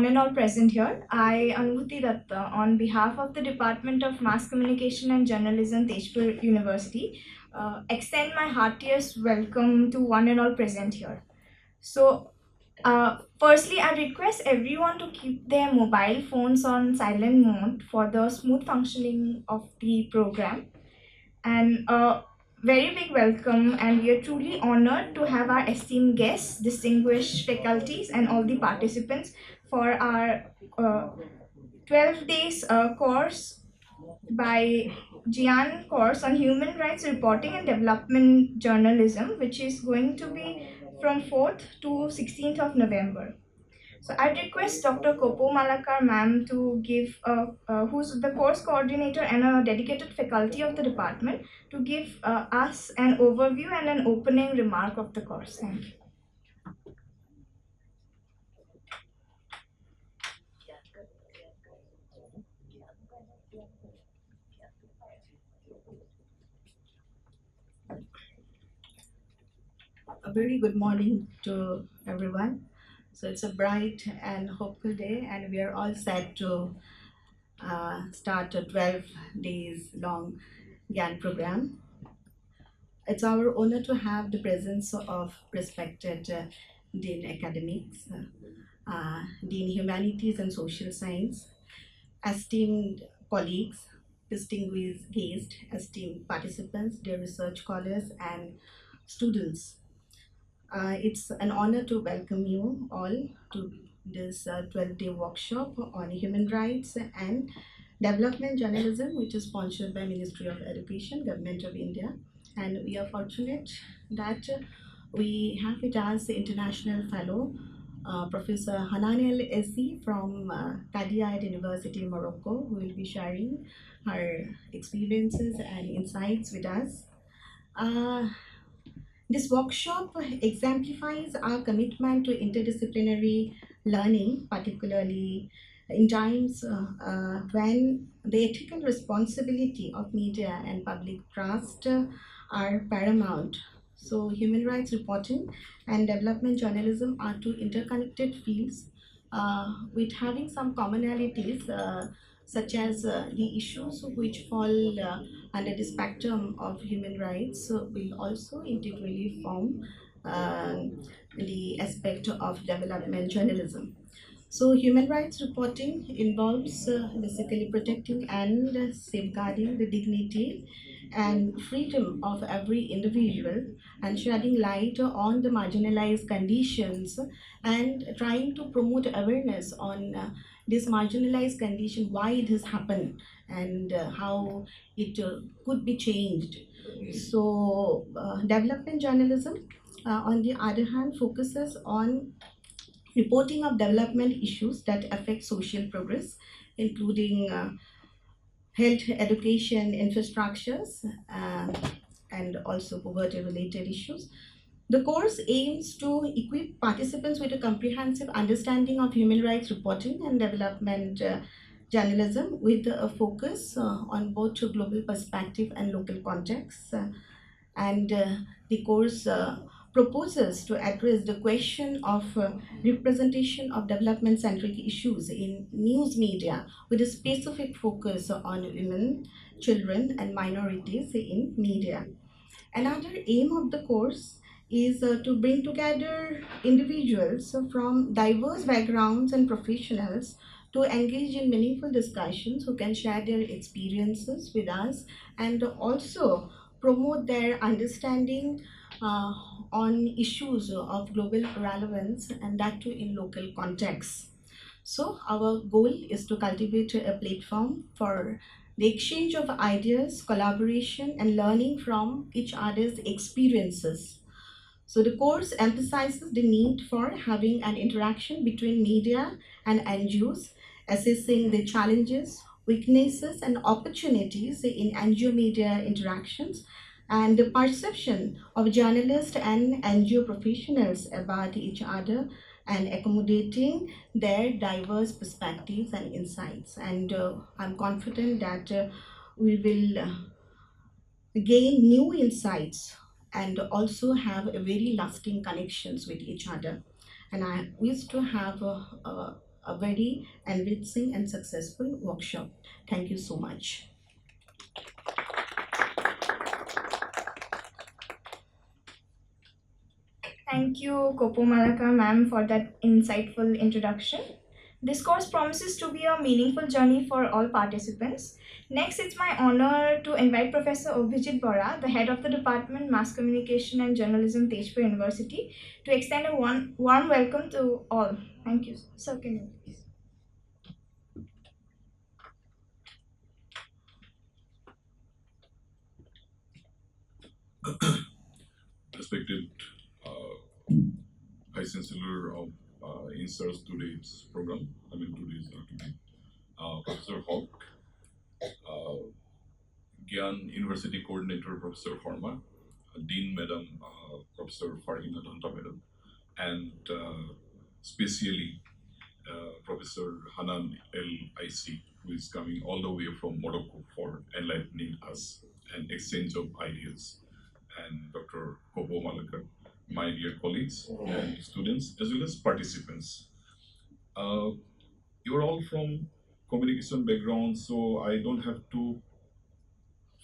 one and all present here. I, Anubhuti Datta, on behalf of the Department of Mass Communication and Journalism, Tezpur University, extend my heartiest welcome to one and all present here. So, firstly, I request everyone to keep their mobile phones on silent mode for the smooth functioning of the program. And very big welcome, and we are truly honored to have our esteemed guests, distinguished faculties, and all the participants for our 12 days course by GIAN course on human rights reporting and development journalism, which is going to be from 4th to 16th of November. So I request Dr. Kopo Malakar ma'am to give, who's the course coordinator and a dedicated faculty of the department, to give us an overview and an opening remark of the course. Thank you. A very good morning to everyone. So it's a bright and hopeful day, and we are all set to start a 12 days long GAN program. It's our honor to have the presence of respected Dean Academics, Dean Humanities and Social Science, esteemed colleagues, distinguished guests, esteemed participants, dear research scholars, and students. It's an honor to welcome you all to this 12-day workshop on human rights and development journalism, which is sponsored by Ministry of Education, Government of India. And we are fortunate that we have with us the international fellow, Professor Hanan El Essi from Cadiz University, Morocco, who will be sharing her experiences and insights with us. Uh, this workshop exemplifies our commitment to interdisciplinary learning, particularly in times when the ethical responsibility of media and public trust are paramount. So, human rights reporting and development journalism are two interconnected fields with having some commonalities, such as the issues which fall under the spectrum of human rights will also integrally form the aspect of development journalism. So, human rights reporting involves basically protecting and safeguarding the dignity and freedom of every individual, and shedding light on the marginalized conditions and trying to promote awareness on this marginalized condition, why it has happened, and how it could be changed. So, development journalism, on the other hand, focuses on reporting of development issues that affect social progress, including health, education, infrastructures, and also poverty related issues. The course aims to equip participants with a comprehensive understanding of human rights reporting and development journalism, with a focus on both global perspective and local contexts. And the course proposes to address the question of representation of development centric issues in news media, with a specific focus on women, children, and minorities in media. Another aim of the course is to bring together individuals from diverse backgrounds and professionals to engage in meaningful discussions, who can share their experiences with us and also promote their understanding uh, on issues of global relevance, and that too in local contexts. So, our goal is to cultivate a platform for the exchange of ideas, collaboration, and learning from each other's experiences. So, the course emphasizes the need for having an interaction between media and NGOs, assessing the challenges, weaknesses, and opportunities in NGO media interactions, and the perception of journalists and NGO professionals about each other, and accommodating their diverse perspectives and insights. And I'm confident that we will gain new insights and also have a very lasting connections with each other. And I wish to have a very enriching and successful workshop. Thank you so much. Thank you, Kopo Malaka ma'am, for that insightful introduction. This course promises to be a meaningful journey for all participants. Next, it's my honor to invite Professor Obhijit Bora, the head of the Department Mass Communication and Journalism, Tezpur University, to extend a warm welcome to all. Thank you. Sir, can you please? Respected Vice Chancellor of INSAR's today's program, Professor Hawk, uh, GIAN University Coordinator Professor Farma, Dean Madam Professor Farhina Dhanta Madam, and specially Professor Hanan El IC, who is coming all the way from Morocco for enlightening us and exchange of ideas, and Dr. Kobo Malakar, my dear colleagues and students, as well as participants. Uh, you're all from communication background, so I don't have to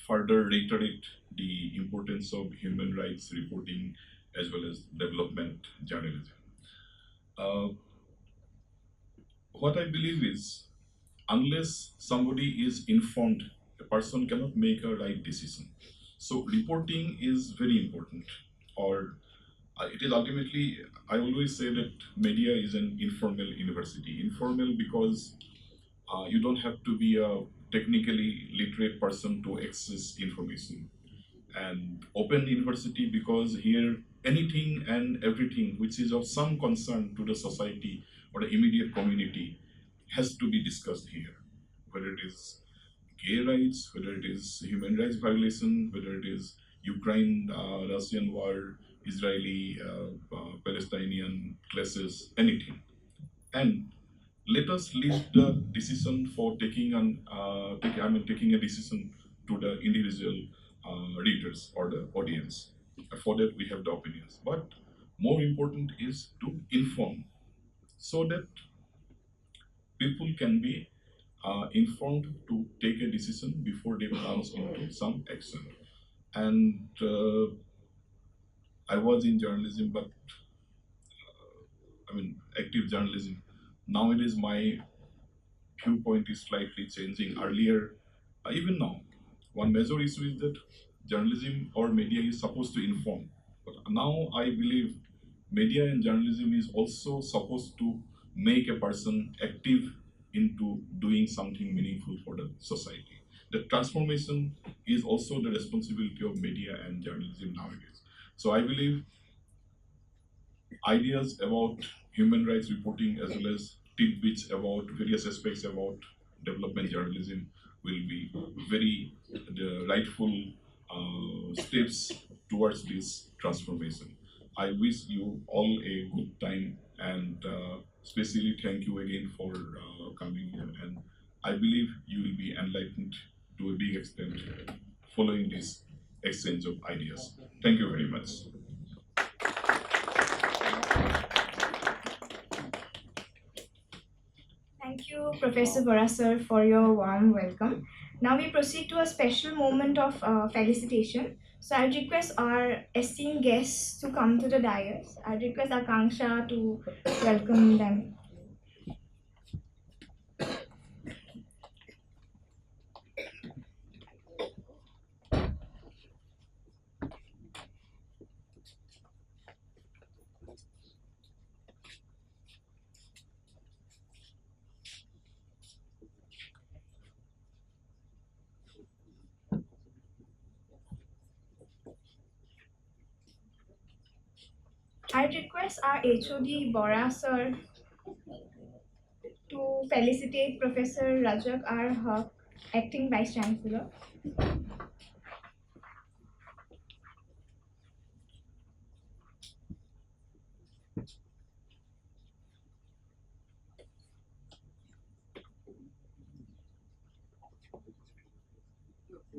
further reiterate the importance of human rights reporting as well as development journalism. Uh, what I believe is, unless somebody is informed, a person cannot make a right decision. So reporting is very important, or it is ultimately, I always say that media is an informal university. Informal because you don't have to be a technically literate person to access information. And open university because here anything and everything which is of some concern to the society or the immediate community has to be discussed here. Whether it is gay rights, whether it is human rights violation, whether it is Ukraine, Russian war, Israeli, Palestinian clashes, anything. And let us leave the decision for taking a decision to the individual readers or the audience. For that, we have the opinions. But more important is to inform so that people can be informed to take a decision before they plunge into some action. And I was in journalism, but active journalism. Nowadays, my viewpoint is slightly changing. Earlier, even now, one major issue is that journalism or media is supposed to inform. But now I believe media and journalism is also supposed to make a person active into doing something meaningful for the society. The transformation is also the responsibility of media and journalism nowadays. So I believe ideas about human rights reporting as well as tidbits about various aspects about development journalism will be very the rightful steps towards this transformation. I wish you all a good time and especially thank you again for coming here, and I believe you will be enlightened to a big extent following this exchange of ideas. Thank you very much. Thank you, Professor Bora sir, for your warm welcome. Now we proceed to a special moment of felicitation. So I request our esteemed guests to come to the dais. I request Akanksha to welcome them. I request our HOD Bora sir to felicitate Professor Rajak R. Haq, Acting Vice Chancellor.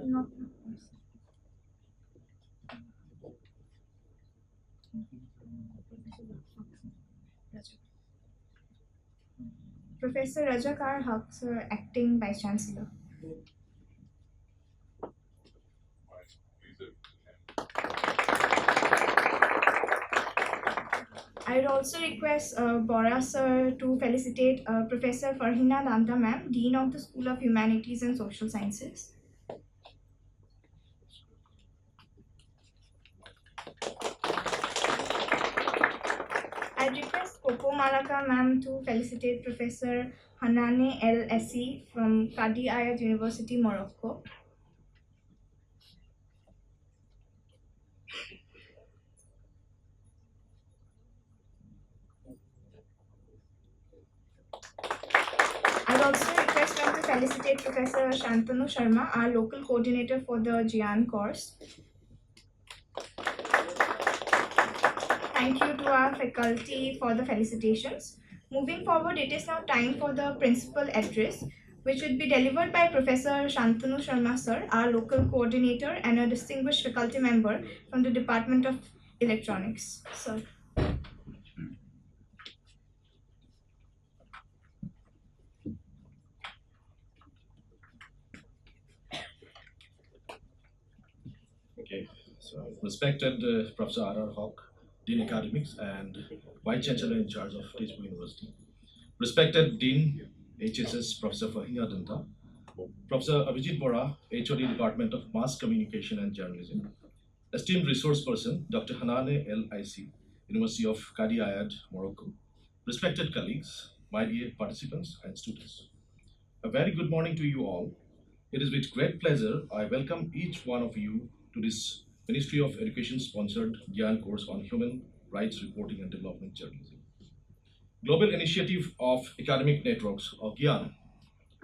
Not Professor Rajakar Haq, sir, Acting Vice Chancellor. I would also request Bora sir to felicitate Professor Farhina Danta ma'am, Dean of the School of Humanities and Social Sciences. I request Coco Malaka ma'am to felicitate Professor Hanane El Essi from Qadi Ayad University, Morocco. I'd also request them to felicitate Professor Shantanu Sharma, our local coordinator for the GIAN course. Thank you to our faculty for the felicitations. Moving forward, it is now time for the principal address, which will be delivered by Professor Shantanu Sharma sir, our local coordinator and a distinguished faculty member from the Department of Electronics. Sir. Okay, so respected Professor R.R. Hawk, Dean Academics and Vice Chancellor in charge of Tezpur University. Respected Dean HSS Professor Fahina Danta, Professor Abhijit Bora, HOD Department of Mass Communication and Journalism, esteemed resource person Dr. Hanane El Aisi, University of Qadi Ayad, Morocco, respected colleagues, my dear participants and students. A very good morning to you all. It is with great pleasure I welcome each one of you to this Ministry of Education sponsored GIAN course on Human Rights Reporting and Development Journalism. Global Initiative of Academic Networks, or GIAN,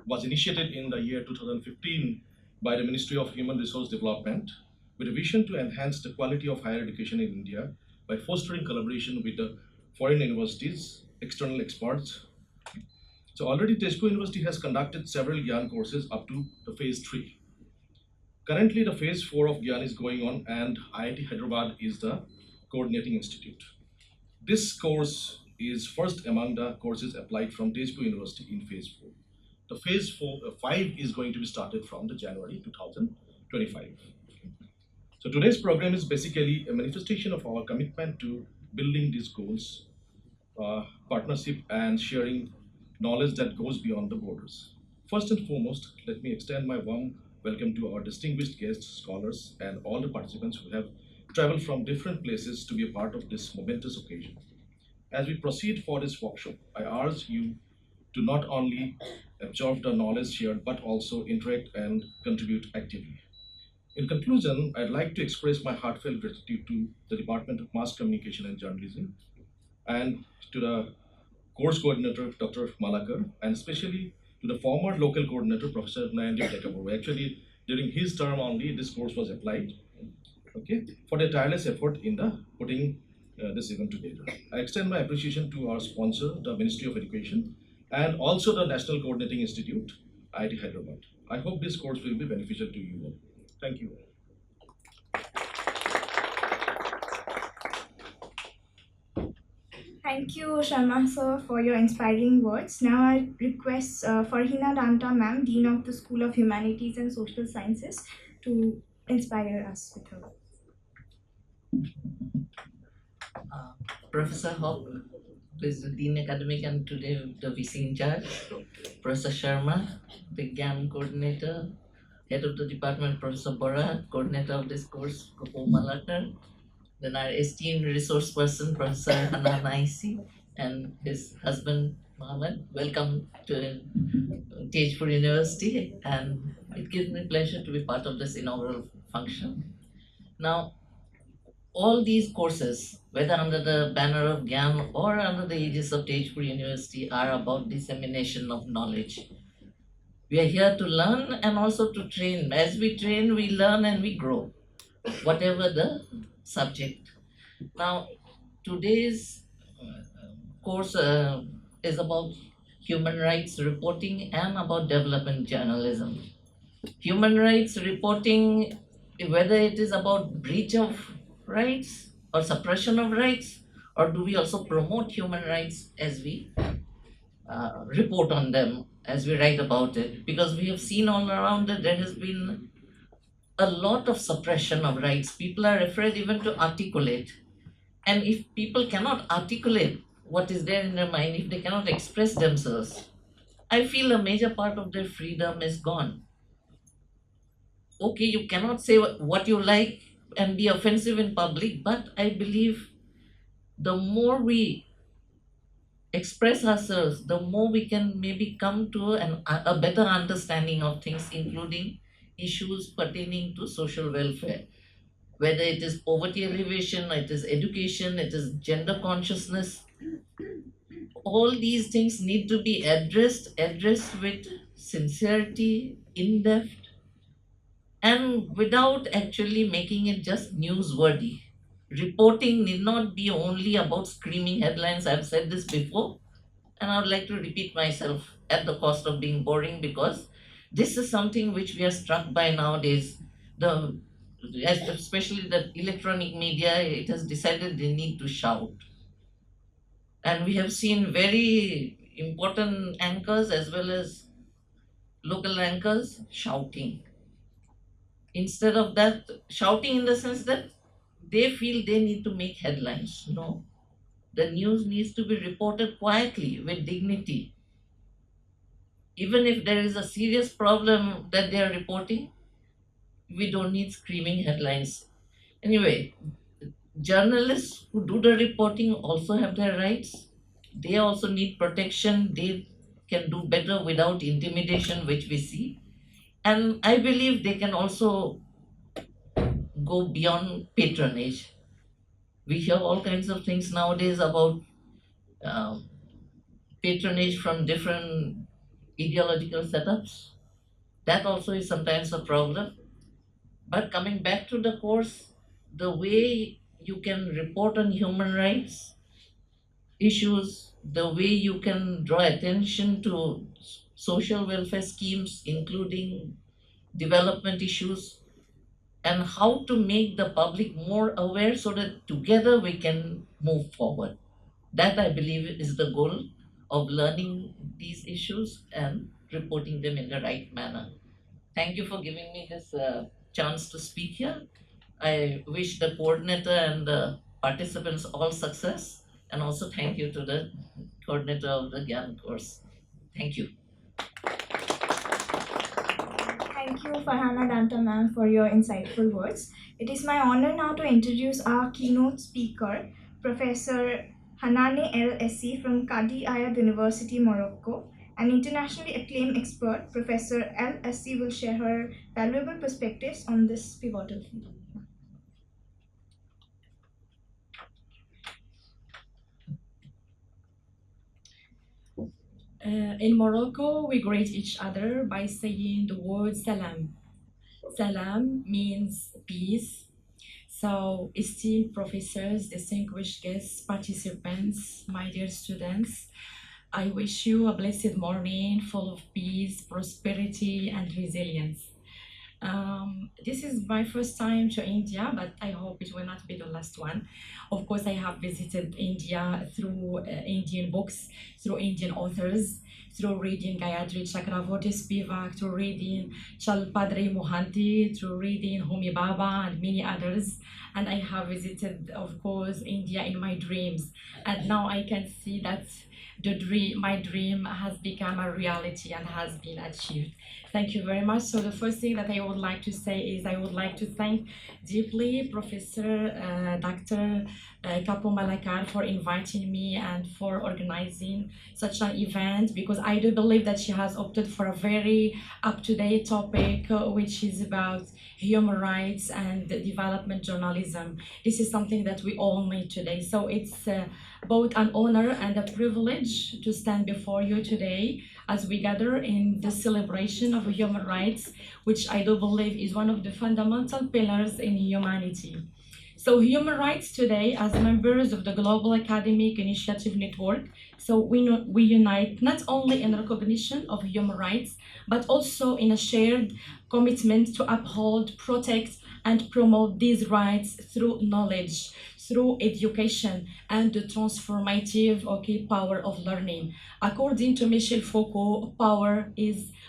was initiated in the year 2015 by the Ministry of Human Resource Development with a vision to enhance the quality of higher education in India by fostering collaboration with the foreign universities, external experts. So already Tezpur University has conducted several GIAN courses up to the phase 3. Currently the phase 4 of GIAN is going on and IIT Hyderabad is the coordinating institute. This course is first among the courses applied from Tezpur University in phase 4. The phase 5 is going to be started from the January 2025. So today's program is basically a manifestation of our commitment to building these goals, partnership and sharing knowledge that goes beyond the borders. First and foremost, let me extend my warm welcome to our distinguished guests, scholars, and all the participants who have traveled from different places to be a part of this momentous occasion. As we proceed for this workshop, I urge you to not only absorb the knowledge shared but also interact and contribute actively. In conclusion, I'd like to express my heartfelt gratitude to the Department of Mass Communication and Journalism and to the course coordinator, Dr. Malakar, and especially to the former local coordinator, Professor Nayandi Tekabur. Actually, during his term only, this course was applied, okay, for their tireless effort in the putting this event together. I extend my appreciation to our sponsor, the Ministry of Education, and also the National Coordinating Institute, IIT Hyderabad. I hope this course will be beneficial to you all. Thank you. Thank you, Sharma sir, for your inspiring words. Now I request Farhina Danta ma'am, Dean of the School of Humanities and Social Sciences, to inspire us with her. Professor Hawk, who is the Dean Academic and today the VC in charge, Professor Sharma, the GAN coordinator, head of the department, Professor Bora, coordinator of this course, Kopo Malakar, then our esteemed resource person, Professor Hanan Aisi, and his husband, Mohammed. Welcome to Tezpur University, and it gives me pleasure to be part of this inaugural function. Now, all these courses, whether under the banner of GIAN or under the aegis of Tezpur University, are about dissemination of knowledge. We are here to learn and also to train. As we train, we learn and we grow, whatever the subject. Now, today's course is about human rights reporting and about development journalism. Human rights reporting, whether it is about breach of rights or suppression of rights, or do we also promote human rights as we report on them as we write about it, because we have seen all around that there has been a lot of suppression of rights. People are afraid even to articulate. And if people cannot articulate what is there in their mind, if they cannot express themselves, I feel a major part of their freedom is gone. Okay, you cannot say what you like and be offensive in public, but I believe the more we express ourselves, the more we can maybe come to a better understanding of things, including issues pertaining to social welfare. Whether it is poverty alleviation, it is education, it is gender consciousness, all these things need to be addressed with sincerity, in depth, and without actually making it just newsworthy. Reporting need not be only about screaming headlines. I've said this before, and I would like to repeat myself at the cost of being boring, because this is something which we are struck by nowadays. The Especially the electronic media, it has decided they need to shout, and we have seen very important anchors as well as local anchors shouting. Instead of that, shouting in the sense that they feel they need to make headlines. No, the news needs to be reported quietly with dignity. Even if there is a serious problem that they are reporting, we don't need screaming headlines. Anyway, journalists who do the reporting also have their rights. They also need protection. They can do better without intimidation, which we see. And I believe they can also go beyond patronage. We hear all kinds of things nowadays about um, patronage from different ideological setups. That also is sometimes a problem. But coming back to the course, the way you can report on human rights issues, the way you can draw attention to social welfare schemes, including development issues, and how to make the public more aware so that together we can move forward. That, I believe, is the goal of learning these issues and reporting them in the right manner. Thank you for giving me this chance to speak here. I wish the coordinator and the participants all success, and also thank you to the coordinator of the GIAN course. Thank you. Thank you, Farhana Danta ma'am, for your insightful words. It is my honor now to introduce our keynote speaker, Professor Hanane El Essi from Kadi Ayad University, Morocco. An internationally acclaimed expert, Professor El Essi will share her valuable perspectives on this pivotal field. In Morocco, we greet each other by saying the word salam. Salam means peace. So, esteemed professors, distinguished guests, participants, my dear students, I wish you a blessed morning full of peace, prosperity, and resilience. This is my first time to India, but I hope it will not be the last one. Of course, I have visited India through Indian books, through Indian authors, through reading Gayatri Chakravorty Spivak, through reading Chalpadri Mohanty, through reading Homi Baba, and many others. And I have visited, of course, India in my dreams. And now I can see that my dream has become a reality and has been achieved. Thank you very much. So the first thing that I would like to say is I would like to thank deeply Professor Dr. Kapo Malakar for inviting me and for organizing such an event, because I do believe that she has opted for a very up-to-date topic, which is about human rights and development journalism. This is something that we all need today. So it's both an honor and a privilege to stand before you today as we gather in the celebration of human rights, which I do believe is one of the fundamental pillars in humanity. So human rights today, as members of the Global Academic Initiative Network, so we unite not only in recognition of human rights, but also in a shared commitment to uphold, protect, and promote these rights through knowledge. through education and the transformative power of learning. According to Michel Foucault,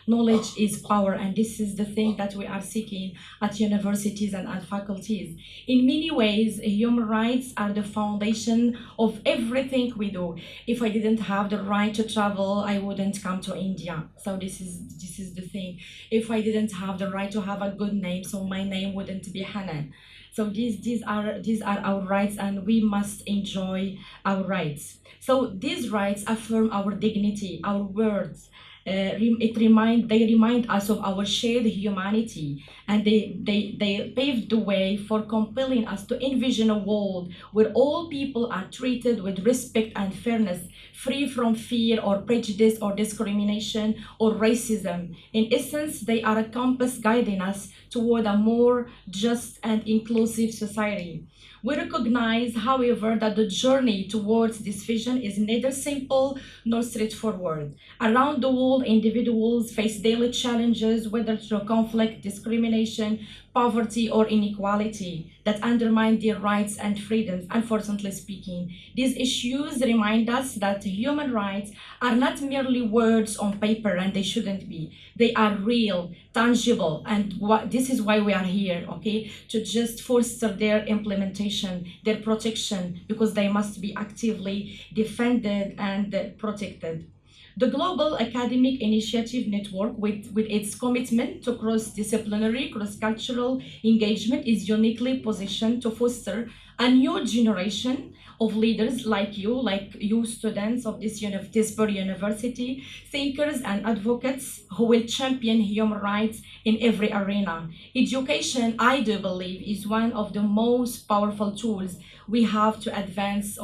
knowledge is power, and this is the thing that we are seeking at universities and at faculties. In many ways, human rights are the foundation of everything we do. If I didn't have the right to travel, I wouldn't come to India. So this is the thing. If I didn't have the right to have a good name, so my name wouldn't be Hanan. So these are our rights, and we must enjoy our rights. So these rights affirm our dignity, our words. They remind us of our shared humanity, and they paved the way for compelling us to envision a world where all people are treated with respect and fairness, free from fear or prejudice or discrimination or racism. In essence, they are a compass guiding us toward a more just and inclusive society. We recognize, however, that the journey towards this vision is neither simple nor straightforward. Around the world, individuals face daily challenges, whether through conflict, discrimination, poverty, or inequality, that undermine their rights and freedoms. Unfortunately speaking, these issues remind us that human rights are not merely words on paper, and they shouldn't be. They are real, tangible, and this is why we are here, okay? To just foster their implementation, their protection, because they must be actively defended and protected. The Global Academic Initiative Network, with its commitment to cross-disciplinary, cross-cultural engagement, is uniquely positioned to foster a new generation of leaders like you students of this Tezpur University, thinkers and advocates who will champion human rights in every arena. Education, I do believe, is one of the most powerful tools we have to advance,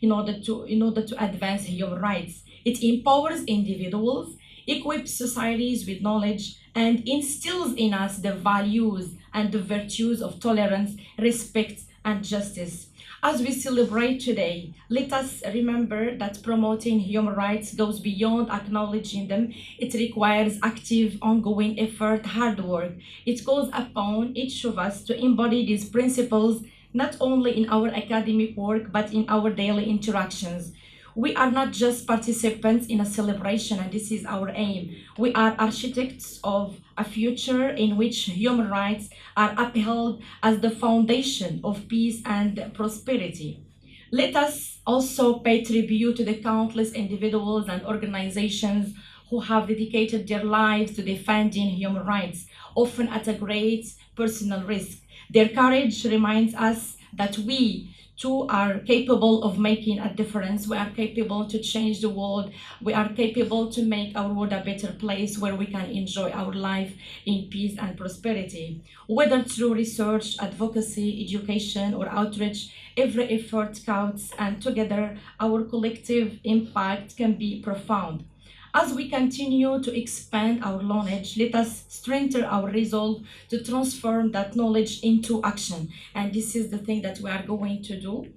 in order to advance human rights. It empowers individuals, equips societies with knowledge, and instills in us the values and the virtues of tolerance, respect, and justice. As we celebrate today, let us remember that promoting human rights goes beyond acknowledging them. It requires active, ongoing effort, hard work. It calls upon each of us to embody these principles not only in our academic work but in our daily interactions. We are not just participants in a celebration, and this is our aim. We are architects of a future in which human rights are upheld as the foundation of peace and prosperity. Let us also pay tribute to the countless individuals and organizations who have dedicated their lives to defending human rights, often at a great personal risk. Their courage reminds us that we too are capable of making a difference. We are capable to change the world. We are capable to make our world a better place where we can enjoy our life in peace and prosperity. Whether through research, advocacy, education, or outreach, every effort counts, and together our collective impact can be profound. As we continue to expand our knowledge, let us strengthen our resolve to transform that knowledge into action. And this is the thing that we are going to do.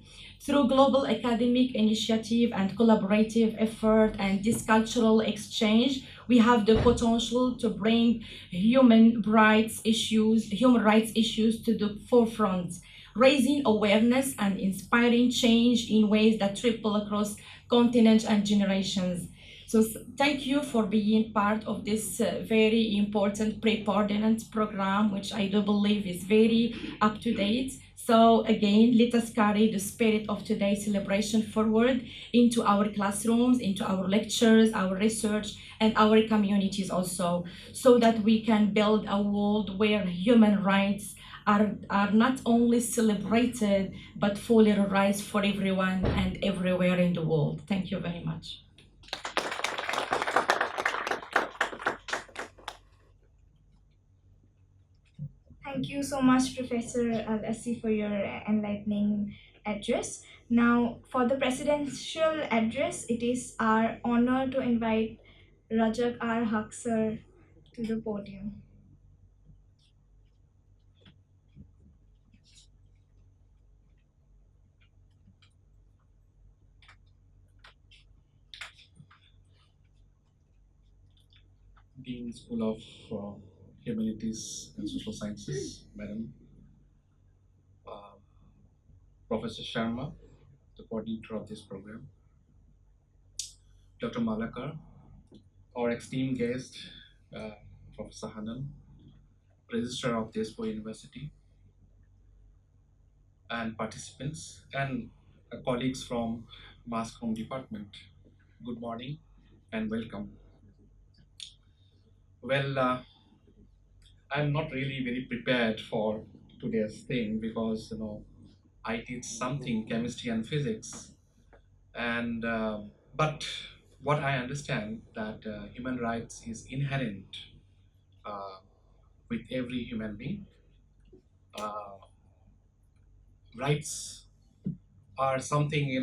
Through global academic initiative and collaborative effort and this cultural exchange, we have the potential to bring human rights issues to the forefront, raising awareness and inspiring change in ways that ripple across continents and generations. So thank you for being part of this very important pre-ordinance program, which I do believe is very up to date. So again, let us carry the spirit of today's celebration forward into our classrooms, into our lectures, our research, and our communities also, so that we can build a world where human rights are not only celebrated, but fully realized for everyone and everywhere in the world. Thank you very much. Thank you so much, Professor Al-Assi, for your enlightening address. Now, for the presidential address, it is our honor to invite Rajak R. Haq sir to the podium. Dean School of Humanities and Social Sciences, Madam. Uh, Professor Sharma, the coordinator of this program, Dr. Malakar, our esteemed guest, uh, Professor Hanan, Registrar of Tezpur University, and participants, and colleagues from Mass Comm Department. Good morning and welcome. Well, I'm not really very prepared for today's thing because I teach something chemistry and physics, and but what I understand that human rights is inherent uh, with every human being. Uh, Rights are something you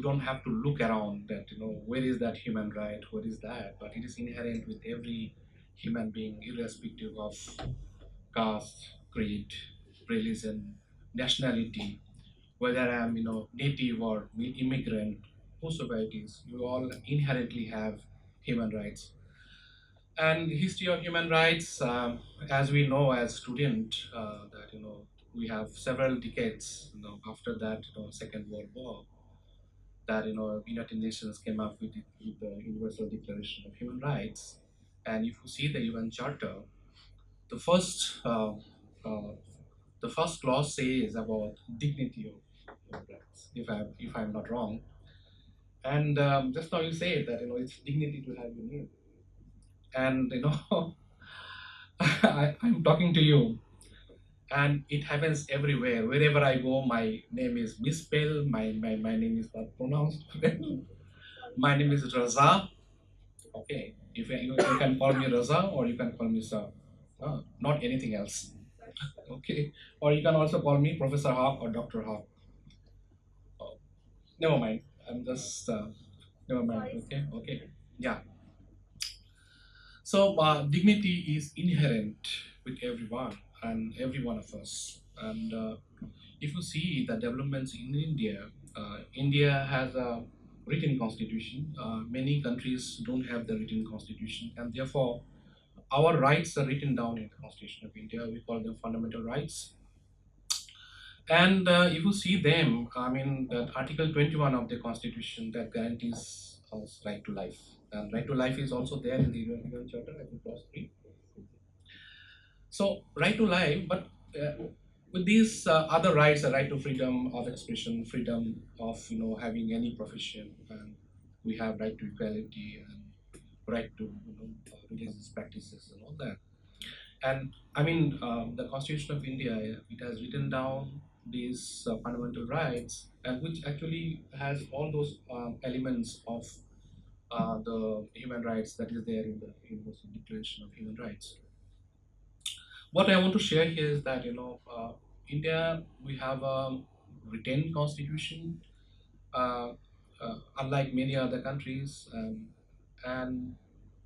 don't have to look around that where is that human right, what is that, but it is inherent with every human being irrespective of caste, creed, religion, nationality, whether I'm native or immigrant, whosoever it is, you all inherently have human rights. And history of human rights, as we know as student, that we have several decades after that Second World War, that United Nations came up with the Universal Declaration of Human Rights. And if you see the UN Charter, the uh, first clause says about dignity of human rights, if I'm not wrong. And just now you say that it's dignity to have your name, and I'm talking to you, and it happens everywhere. Wherever I go, my name is misspelled. My name is not pronounced. My name is Raza. Okay, if you can call me Raza or you can call me Sir, not anything else. Okay, or you can also call me Professor Hawk or Doctor Hawk. Oh, never mind. I'm just never mind. Okay, okay, yeah. So dignity is inherent with everyone and every one of us. And if you see the developments in India, India has a written constitution. Many countries don't have the written constitution, and therefore our rights are written down in the Constitution of India. We call them fundamental rights. And if you see them, I mean, that Article 21 of the Constitution that guarantees us right to life. And right to life is also there in the UN Charter, I think, clause 3. So, right to life, but with these other rights, the right to freedom of expression, freedom of having any profession, and we have right to equality and right to religious practices and all that. And I mean, the Constitution of India, it has written down these fundamental rights, and which actually has all those elements of the human rights that is there in the Universal Declaration of Human Rights. What I want to share here is that India, we have a written constitution, uh, unlike many other countries, and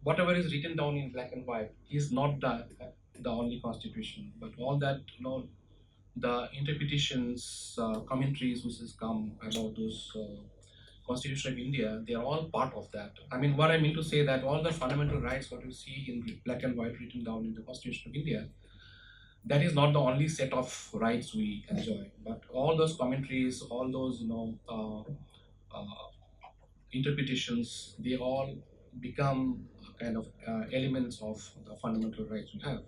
whatever is written down in black and white is not the only constitution, but all that the interpretations, commentaries which has come about those Constitution of India, they are all part of that. I mean, what I mean to say that all the fundamental rights what you see in black and white written down in the Constitution of India, that is not the only set of rights we enjoy, but all those commentaries, all those interpretations, they all become kind of elements of the fundamental rights we have.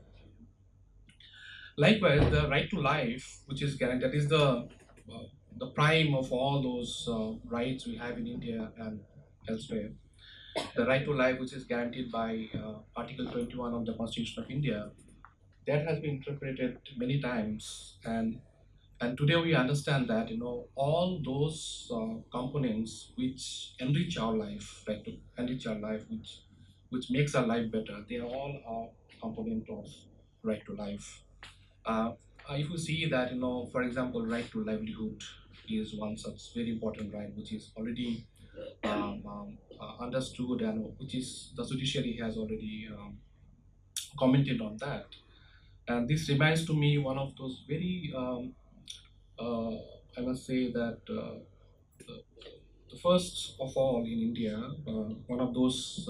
Likewise, the right to life, which is guaranteed, that is the prime of all those rights we have in India and elsewhere. The right to life, which is guaranteed by Article 21 of the Constitution of India, that has been interpreted many times, and today we understand that all those components which enrich our life, right, to enrich our life, which makes our life better, they are all a component of right to life. uh, if you see that for example, right to livelihood is one such very important right, which is already understood, and which is the judiciary has already commented on that. And this reminds to me one of those very uh, I must say that the, the first of all in India, one of those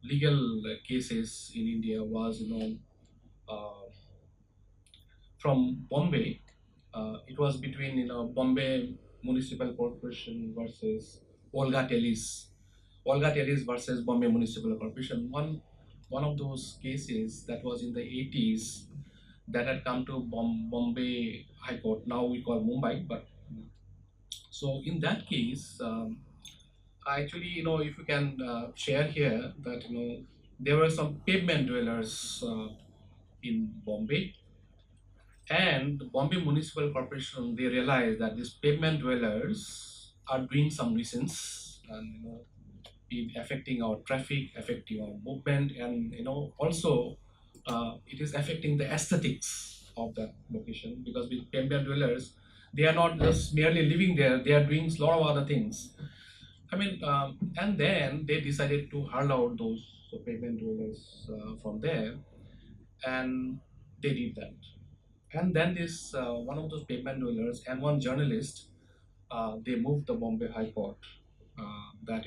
legal cases in India was uh, from Bombay. It was between Bombay Municipal Corporation versus Olga Tellis. Olga Tellis versus Bombay Municipal Corporation. One of those cases that was in the 80s that had come to Bombay High Court. Now we call Mumbai, but so in that case, actually, if you can share here that there were some pavement dwellers in Bombay, and the Bombay Municipal Corporation, they realized that these pavement dwellers are doing some nuisance, and it affecting our traffic, affecting our movement, and also it is affecting the aesthetics of the location, because with pavement dwellers, they are not just merely living there; they are doing a lot of other things. I mean, and then they decided to hurl out those pavement dwellers from there, and they did that. And then this one of those pavement dwellers and one journalist, they moved the Bombay High Court that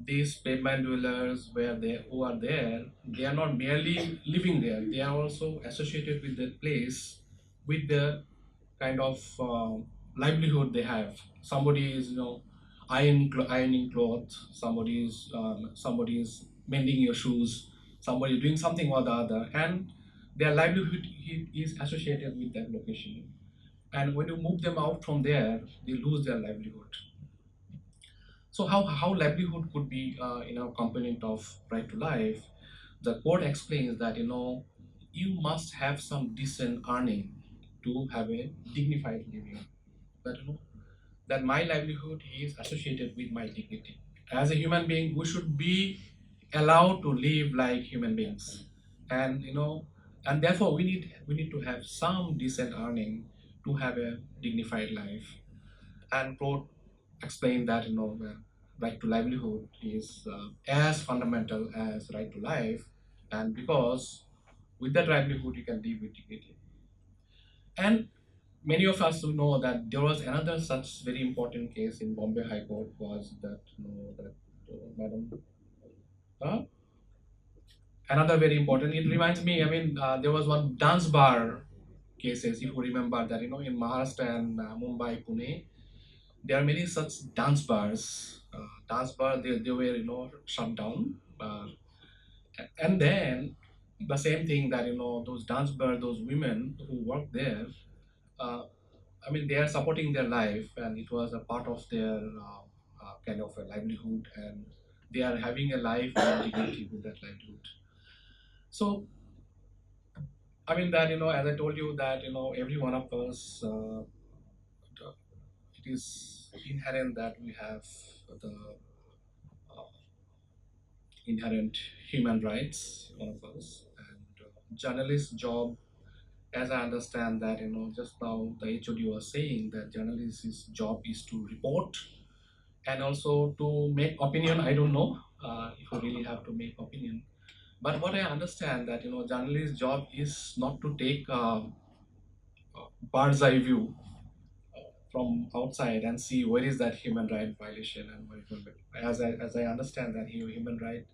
these pavement dwellers who are there, they are not merely living there; they are also associated with that place with the kind of livelihood they have. Somebody is ironing clothes. Somebody is mending your shoes. Somebody is doing something or the other, and their livelihood is associated with that location. And when you move them out from there, they lose their livelihood. So how livelihood could be a component of right to life? The court explains that you must have some decent earning to have a dignified living. That that my livelihood is associated with my dignity. As a human being, we should be allowed to live like human beings, and and therefore we need to have some decent earning to have a dignified life. And court explained that the right to livelihood is as fundamental as right to life, and because with that livelihood you can live with dignity. And many of us who know that there was another such very important case in Bombay High Court was that madam, uh, another very important. It reminds me. I mean, there was one dance bar cases. If you remember that, in Maharashtra and Mumbai, Pune, there are many such dance bars. They were shut down, and then the same thing that those dance bar, those women who work there. Uh, I mean, they are supporting their life, and it was a part of their kind of a livelihood, and they are having a life and dignity with that livelihood. So, I mean that as I told you that every one of us, it is inherent that we have the inherent human rights, one of us, and journalist job. As I understand that just now the HOD was saying that journalist's job is to report and also to make opinion. I don't know if you really have to make opinion, but what I understand that journalist's job is not to take bird's eye view from outside and see where is that human right violation and where as I understand that human right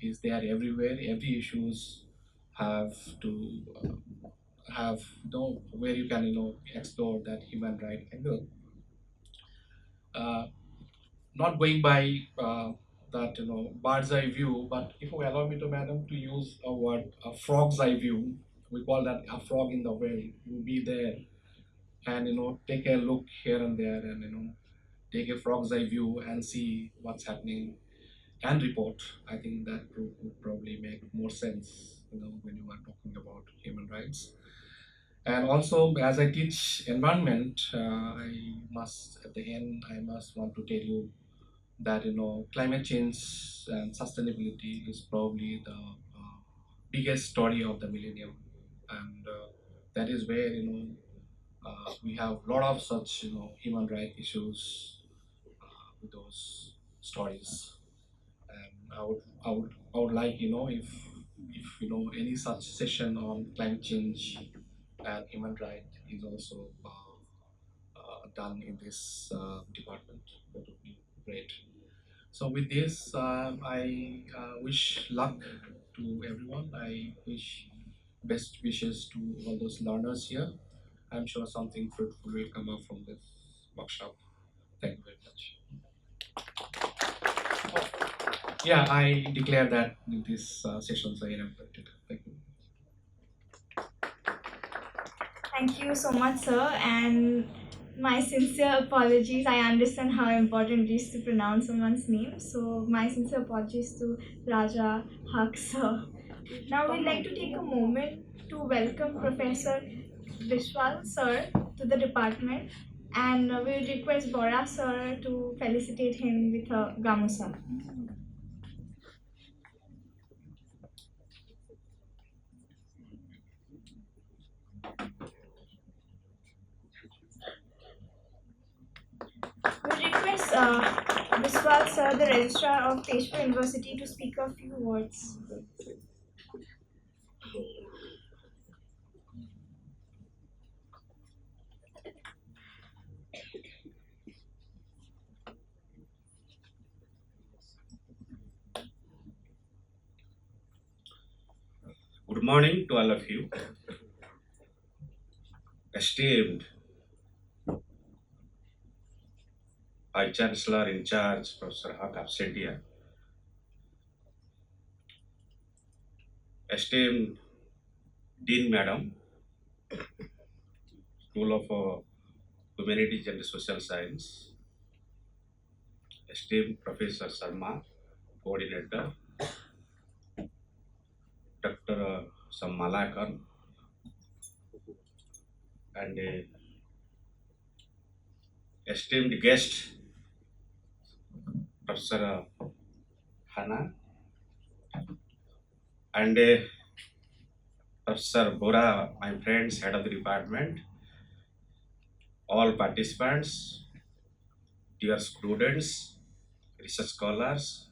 is there everywhere. Every issues have to have where you can explore that human right angle. Uh, Not going by that bird's eye view, but if you allow me to, madam, to use a word, a frog's eye view, we call that a frog in the well. You be there and take a look here and there, and take a frog's eye view and see what's happening and report. I think that would probably make more sense when you are talking about human rights. And also, as I teach environment, I must at the end I must want to tell you that climate change and sustainability is probably the biggest story of the millennium, and that is where we have a lot of such human rights issues with those stories. And I would like if any such session on climate change and human rights is also done in this department. That would be great. So with this, I wish luck to everyone. I wish best wishes to all those learners here. I'm sure something fruitful will come up from this workshop. Thank you very much. Yeah, I declare that this sessions are inaugurated. Thank you. Thank you so much, sir, and my sincere apologies. I understand how important it is to pronounce someone's name, so my sincere apologies to Raja Haq, sir. Now we'd like to take a moment to welcome Professor Vishwal, sir, to the department, and we would request Bora, sir, to felicitate him with a gamusa. We request Vishwal, sir, the registrar of Tezpur University, to speak a few words. Good morning to all of you. Esteemed Vice Chancellor in charge, Professor Haq Absentia. Esteemed Dean Madam, School of Humanities and Social Science. Esteemed Professor Sharma, Coordinator. Dr. Sammalakar, and esteemed guest, Professor Hana, and Professor Bora, my friends, head of the department, all participants, dear students, research scholars,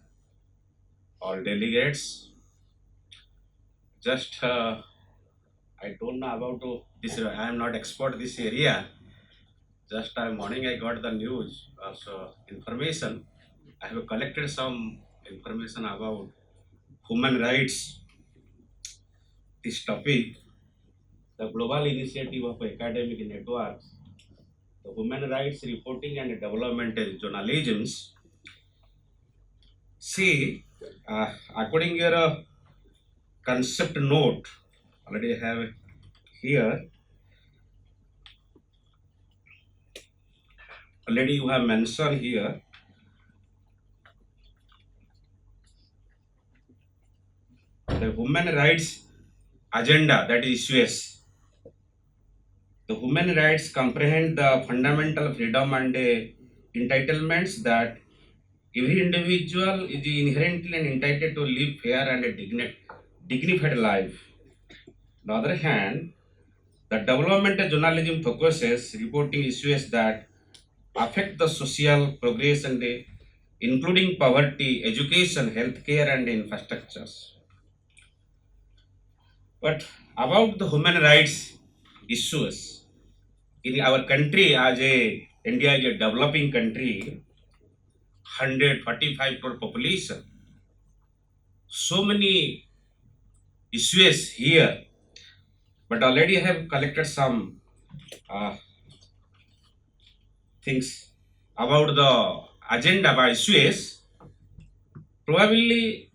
all delegates. Just I don't know about this. I am not expert this area. Just morning I got the news, also information. I have collected some information about human rights. This topic, the global initiative of academic networks, the human rights reporting and development journalisms. See, according to your concept note, already have here. Already you have mentioned here. The human rights agenda, that is issues. The human rights comprehend the fundamental freedom and entitlements that every individual is inherently entitled to live fair and a dignified life. On the other hand, the development of journalism focuses reporting issues that affect the social progress and including poverty, education, healthcare, and infrastructures. But about the human rights issues in our country, as a India is a developing country, 145 crore population, so many issues here. But already I have collected some things about the agenda by issues. Probably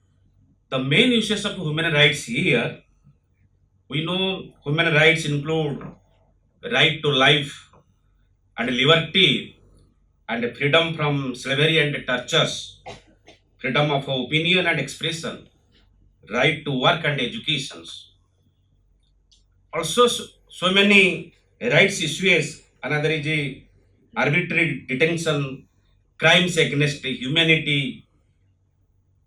the main issues of human rights here, we know human rights include right to life and liberty and freedom from slavery and tortures, freedom of opinion and expression, right to work and education. Also, so many rights issues. Another is a arbitrary detention, crimes against humanity.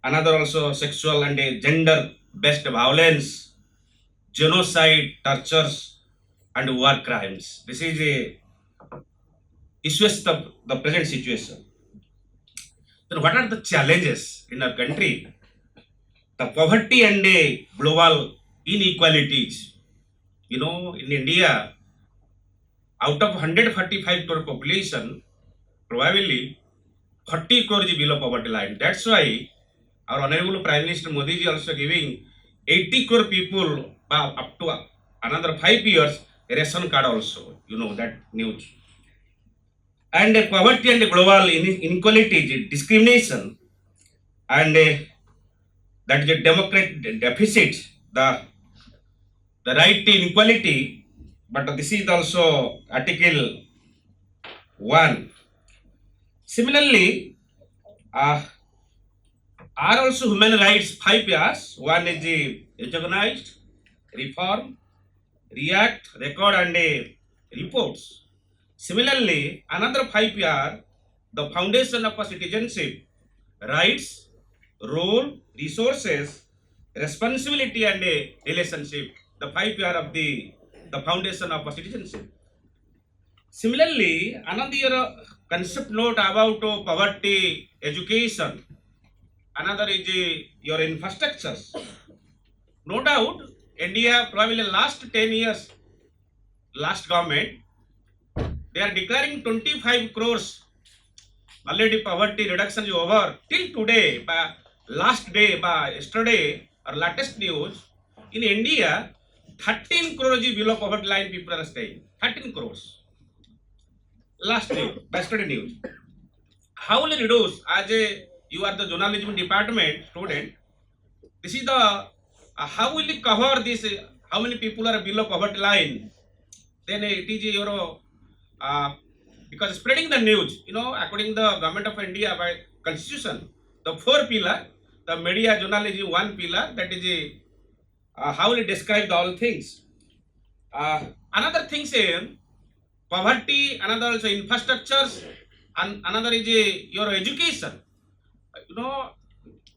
Another also sexual and gender-based violence, genocide, tortures, and war crimes. This is a issues of the present situation. Then what are the challenges in our country? The poverty and global inequalities. You know, in India, out of 145 crore population, probably 40 crore is below poverty line. That's why our Honorable Prime Minister Modi ji also giving 80 crore people up to another 5 years, ration card also, you know that news. And poverty and global inequality, discrimination, and that is a democratic deficit, the right to inequality, but this is also Article 1. Similarly, uh, are also human rights 5 years. One is the recognized, reform, react, record, and reports. Similarly, another 5 year, the foundation of a citizenship, rights, role, resources, responsibility, and a relationship. The 5 year of the foundation of a citizenship. Similarly, another concept note about poverty, education. Another is your infrastructures. No doubt, India probably last 10 years, last government, they are declaring 25 crores already poverty reduction is over. Till today, by last day, by yesterday, or latest news, in India, 13 crores is below poverty line people are staying. 13 crores. Last day, by yesterday news. How will it reduce as a you are the journalism department student? This is the how will you cover this? How many people are below poverty line? Then it is your uh, because spreading the news, you know, according the government of India by constitution, the four pillar, the media journalism one pillar, that is a how will it describe the all things. Another thing say poverty, another also infrastructures, and another is your education. You know,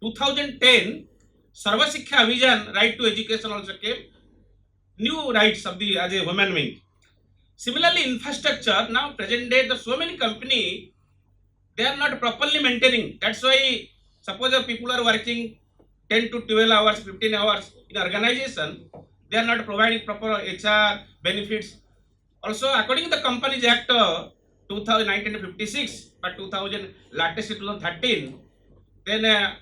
2010 Sarva Shiksha Abhiyan, right to education also came. New rights of the as a human being. Similarly, infrastructure now present day the so many company they are not properly maintaining. That's why suppose the people are working 10 to 12 hours, 15 hours in organization, they are not providing proper HR benefits. Also, according to the Companies Act 2019-56, but 2000 latest 2013, then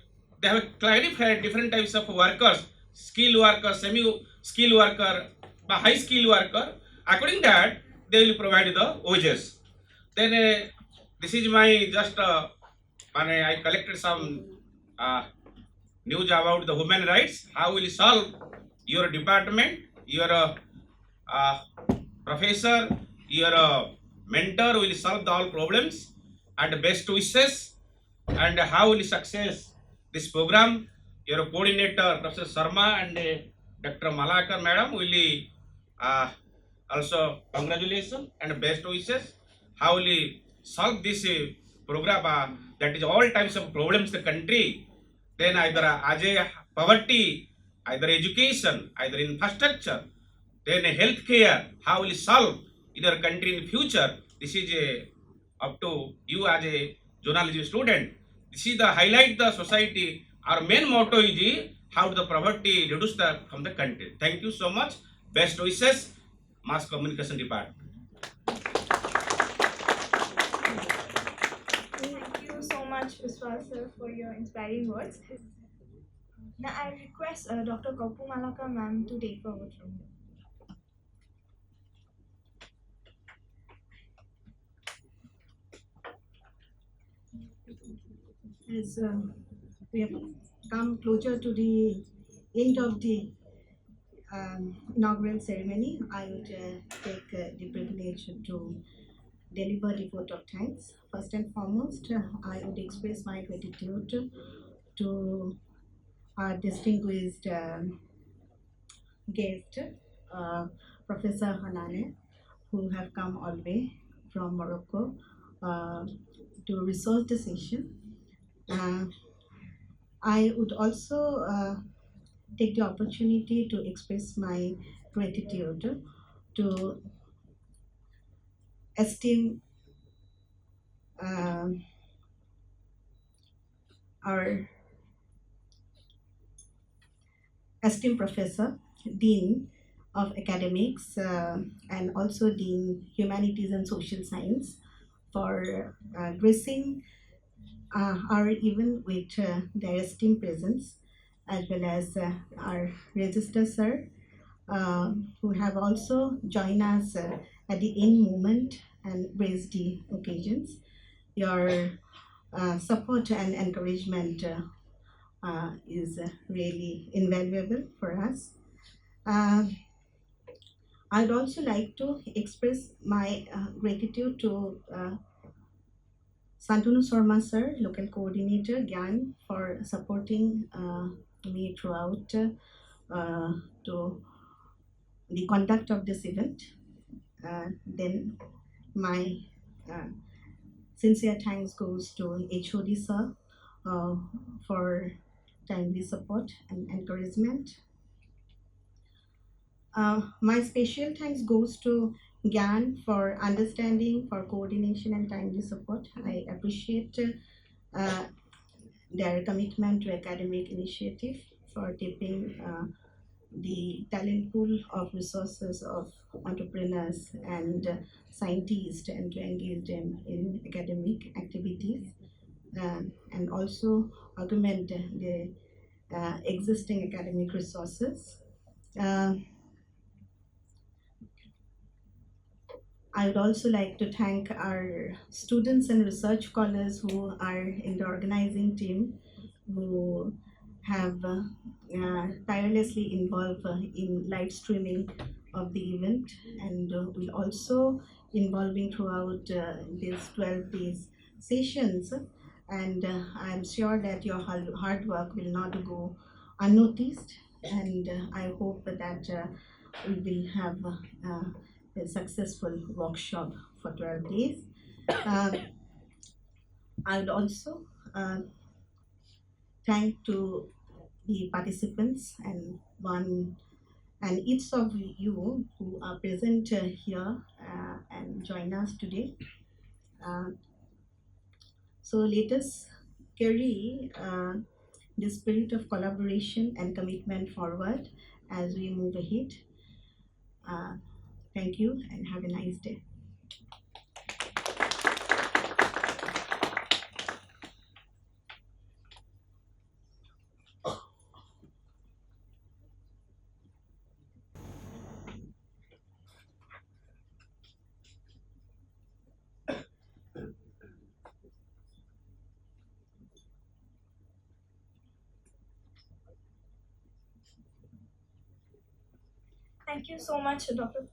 they have clarified different types of workers, skilled worker, semi-skilled worker, high skilled worker. According that, they will provide the wages. Then this is my just I collected some uh, news about the human rights. How will you solve your department, your uh, professor, your mentor will solve the all problems and best wishes, and how will you success this program. Your coordinator, Professor Sharma and Dr. Malakar Madam will also congratulations and best wishes. How will you solve this program that is all types of problems the country. Then either as a poverty, either education, either infrastructure, then healthcare, how will you solve in your country in future. This is up to you as a journalism student. This is the highlight the society. Our main motto is how the poverty reduce the from the country. Thank you so much. Best wishes, Mass Communication Department. Thank you so much, Viswal sir, for your inspiring words. Now I request Dr. Kaupu Malaka ma'am to take over from here. As we have come closer to the end of the inaugural ceremony, I would take the privilege to deliver the vote of thanks. First and foremost, I would express my gratitude to our distinguished guest, uh, Professor Hanane, who have come all the way from Morocco uh, to resource the session. I would also take the opportunity to express my gratitude to esteem our esteemed professor, dean of academics, and also dean humanities and social science for gracing our event with their esteemed presence, as well as our registrar sir, who have also joined us at the end moment and raised the occasions. Your support and encouragement is really invaluable for us. Uh, I'd also like to express my gratitude to Santanu Sarma sir, local coordinator, GIAN, for supporting me throughout to the conduct of this event. Then my uh, sincere thanks goes to HOD sir uh, for timely support and encouragement. My special thanks goes to GIAN for understanding, for coordination and timely support. I appreciate uh, their commitment to academic initiative, for tapping the talent pool of resources of entrepreneurs and scientists and to engage them in academic activities, and also augment the existing academic resources. Uh, I would also like to thank our students and research scholars who are in the organizing team, who have tirelessly involved in live streaming of the event, and will also involving throughout these 12 days sessions. And I'm sure that your hard work will not go unnoticed, and I hope that we will have a successful workshop for 12 days. Uh, I would also thank to the participants and each of you who are present here and join us today. Uh, so let us carry the spirit of collaboration and commitment forward as we move ahead. Uh, Thank you and have a nice day. Thank you so much, Dr.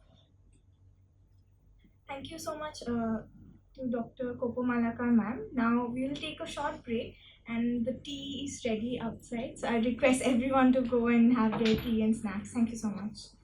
Thank you so much to Dr. Kopo Malakar ma'am. Now we will take a short break and the tea is ready outside. So I request everyone to go and have their tea and snacks. Thank you so much.